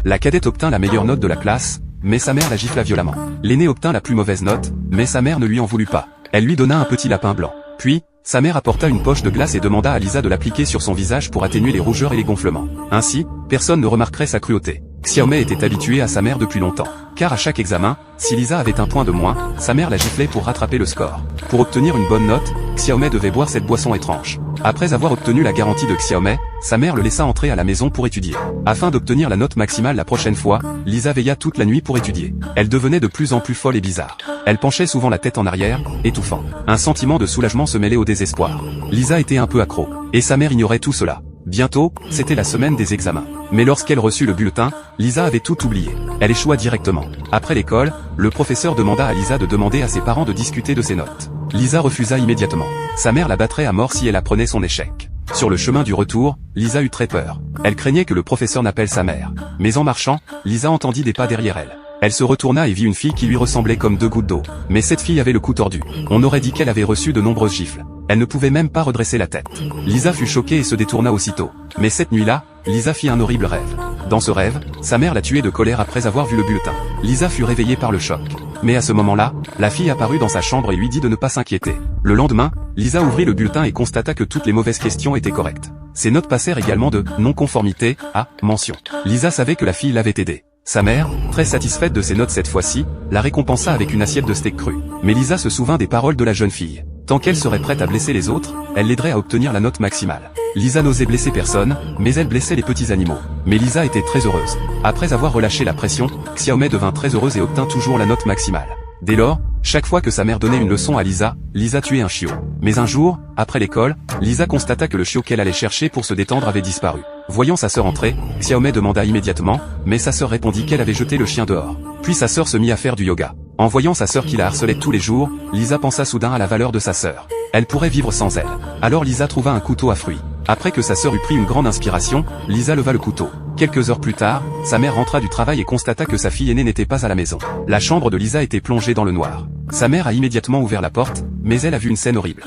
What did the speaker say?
La cadette obtint la meilleure note de la classe, mais sa mère la gifla violemment. L'aînée obtint la plus mauvaise note, mais sa mère ne lui en voulut pas. Elle lui donna un petit lapin blanc. Puis, sa mère apporta une poche de glace et demanda à Lisa de l'appliquer sur son visage pour atténuer les rougeurs et les gonflements. Ainsi, personne ne remarquerait sa cruauté. Xiaomei était habituée à sa mère depuis longtemps. Car à chaque examen, si Lisa avait un point de moins, sa mère la giflait pour rattraper le score. Pour obtenir une bonne note, Xiaomei devait boire cette boisson étrange. Après avoir obtenu la garantie de Xiaomei, sa mère le laissa entrer à la maison pour étudier. Afin d'obtenir la note maximale la prochaine fois, Lisa veilla toute la nuit pour étudier. Elle devenait de plus en plus folle et bizarre. Elle penchait souvent la tête en arrière, étouffant. Un sentiment de soulagement se mêlait au désespoir. Lisa était un peu accro, et sa mère ignorait tout cela. Bientôt, c'était la semaine des examens. Mais lorsqu'elle reçut le bulletin, Lisa avait tout oublié. Elle échoua directement. Après l'école, le professeur demanda à Lisa de demander à ses parents de discuter de ses notes. Lisa refusa immédiatement. Sa mère la battrait à mort si elle apprenait son échec. Sur le chemin du retour, Lisa eut très peur. Elle craignait que le professeur n'appelle sa mère. Mais en marchant, Lisa entendit des pas derrière elle. Elle se retourna et vit une fille qui lui ressemblait comme deux gouttes d'eau. Mais cette fille avait le cou tordu. On aurait dit qu'elle avait reçu de nombreuses gifles. Elle ne pouvait même pas redresser la tête. Lisa fut choquée et se détourna aussitôt. Mais cette nuit-là, Lisa fit un horrible rêve. Dans ce rêve, sa mère la tuait de colère après avoir vu le bulletin. Lisa fut réveillée par le choc. Mais à ce moment-là, la fille apparut dans sa chambre et lui dit de ne pas s'inquiéter. Le lendemain, Lisa ouvrit le bulletin et constata que toutes les mauvaises questions étaient correctes. Ses notes passèrent également de non-conformité à mention. Lisa savait que la fille l'avait aidée. Sa mère, très satisfaite de ses notes cette fois-ci, la récompensa avec une assiette de steak cru. Mais Lisa se souvint des paroles de la jeune fille. Tant qu'elle serait prête à blesser les autres, elle l'aiderait à obtenir la note maximale. Lisa n'osait blesser personne, mais elle blessait les petits animaux. Mais Lisa était très heureuse. Après avoir relâché la pression, Xiaomei devint très heureuse et obtint toujours la note maximale. Dès lors, chaque fois que sa mère donnait une leçon à Lisa, Lisa tuait un chiot. Mais un jour, après l'école, Lisa constata que le chiot qu'elle allait chercher pour se détendre avait disparu. Voyant sa sœur entrer, Xiaomei demanda immédiatement, mais sa sœur répondit qu'elle avait jeté le chien dehors. Puis sa sœur se mit à faire du yoga. En voyant sa sœur qui la harcelait tous les jours, Lisa pensa soudain à la valeur de sa sœur. Elle pourrait vivre sans elle. Alors Lisa trouva un couteau à fruits. Après que sa sœur eut pris une grande inspiration, Lisa leva le couteau. Quelques heures plus tard, sa mère rentra du travail et constata que sa fille aînée n'était pas à la maison. La chambre de Lisa était plongée dans le noir. Sa mère a immédiatement ouvert la porte, mais elle a vu une scène horrible.